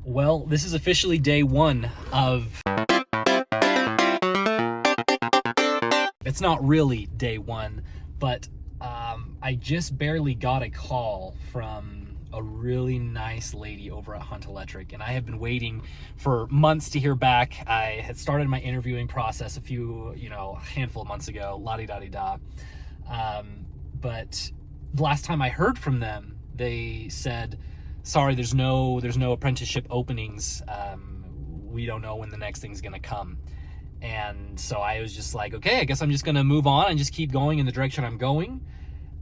Well, this is officially day one of... It's not really day one, but I just barely got a call from a really nice lady over at Hunt Electric, and I have been waiting for months to hear back. I had started my interviewing process a handful of months ago, la-di-da-di-da. But the last time I heard from them, they said, sorry, there's no apprenticeship openings. We don't know when the next thing's gonna come. And so I was just like, okay, I guess I'm just gonna move on and just keep going in the direction I'm going.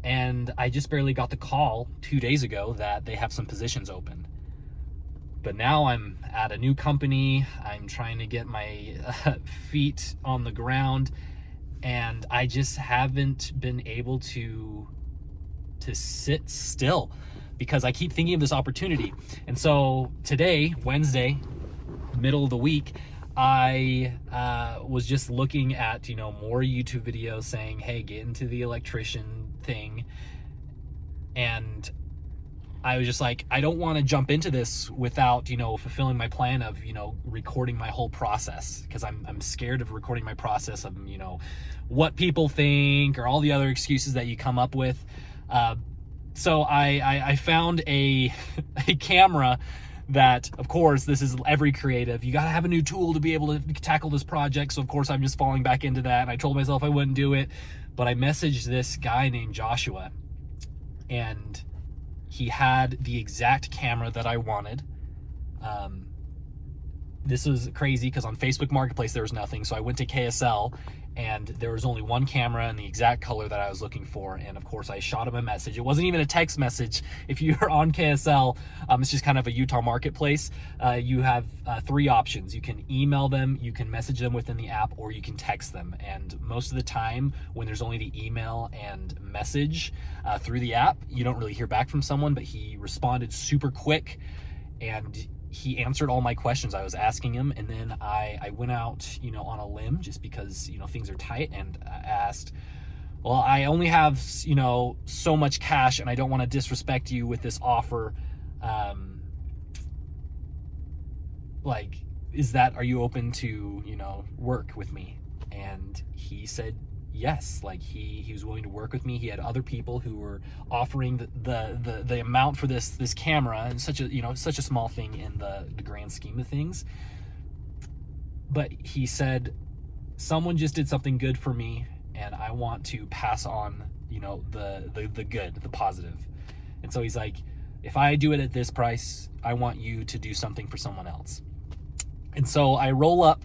And I just barely got the call 2 days ago that they have some positions open. But now I'm at a new company. I'm trying to get my feet on the ground, and I just haven't been able to sit still because I keep thinking of this opportunity. And so today, Wednesday, middle of the week, I was just looking at more YouTube videos saying, hey, get into the electrician thing. And I was just like, I don't want to jump into this without fulfilling my plan of recording my whole process, because I'm scared of recording my process of what people think or all the other excuses that you come up with. So I found a camera that, of course, this is every creative. You got to have a new tool to be able to tackle this project. So, of course, I'm just falling back into that. And I told myself I wouldn't do it. But I messaged this guy named Joshua, and he had the exact camera that I wanted. This was crazy because on Facebook Marketplace there was nothing. So I went to KSL, and there was only one camera in the exact color that I was looking for. And of course I shot him a message. It wasn't even a text message. If you're on KSL, it's just kind of a Utah marketplace. You have 3 options. You can email them, you can message them within the app, or you can text them. And most of the time when there's only the email and message through the app, you don't really hear back from someone. But he responded super quick, and he answered all my questions I was asking him. And then I went out, on a limb, just because, things are tight, and I asked, well, I only have, so much cash, and I don't want to disrespect you with this offer. Are you open to, work with me? And he said yes. He was willing to work with me. He had other people who were offering the amount for this camera, and such a small thing in the grand scheme of things. But he said, someone just did something good for me, and I want to pass on the good, the positive. And so he's like, if I do it at this price, I want you to do something for someone else. And so I roll up,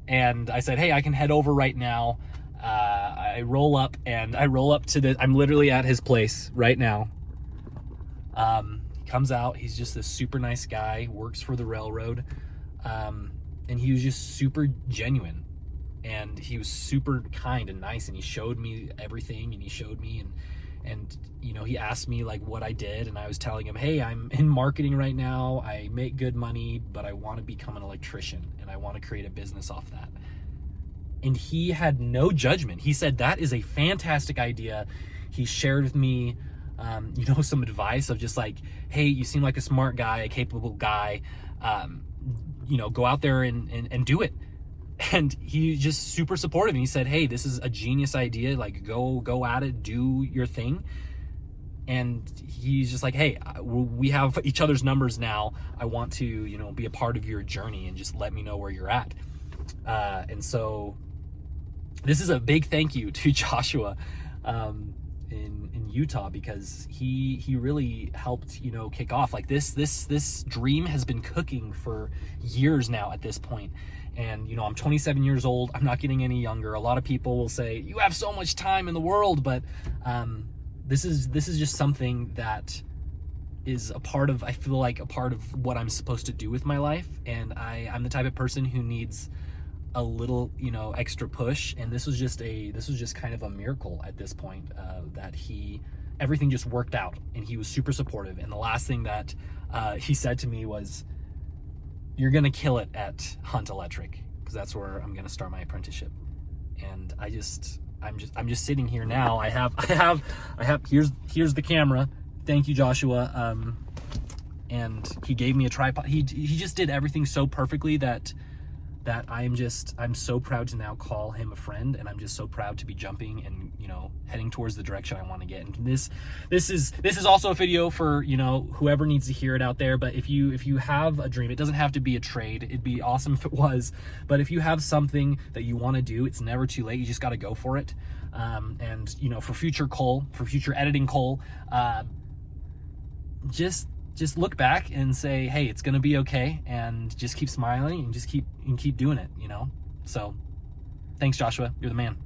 and I said, hey, I can head over right now. I roll up to I'm literally at his place right now. He comes out. He's just this super nice guy, works for the railroad. And he was just super genuine, and he was super kind and nice, and he showed me everything, and he showed me, and he asked me what I did, and I was telling him, hey, I'm in marketing right now. I make good money, but I want to become an electrician, and I want to create a business off that. And he had no judgment. He said, that is a fantastic idea. He shared with me, some advice of just hey, you seem like a smart guy, a capable guy. Go out there and do it. And he's just super supportive. And he said, hey, this is a genius idea. Go at it, do your thing. And he's just hey, we have each other's numbers now. I want to, be a part of your journey, and just let me know where you're at. And so this is a big thank you to Joshua in Utah, because he really helped kick off. This dream has been cooking for years now at this point. And I'm 27 years old. I'm not getting any younger. A lot of people will say, you have so much time in the world, but this is just something that is a part of, I feel like, a part of what I'm supposed to do with my life. And I'm the type of person who needs a little extra push, and this was just kind of a miracle at this point, that everything just worked out, and he was super supportive. And the last thing that he said to me was, you're gonna kill it at Hunt Electric, because that's where I'm gonna start my apprenticeship. And I'm just sitting here now. I have here's the camera. Thank you, Joshua. and he gave me a tripod. He just did everything so perfectly that I'm so proud to now call him a friend, and I'm just so proud to be jumping and, you know, heading towards the direction I want to get. And this is also a video for, you know, whoever needs to hear it out there. But if you have a dream, it doesn't have to be a trade. It'd be awesome if it was. But if you have something that you want to do, it's never too late. You just got to go for it. And, you know, for future editing Cole, just look back and say, hey, it's gonna be okay, and just keep smiling and just keep doing it, you know. So thanks, Joshua, you're the man.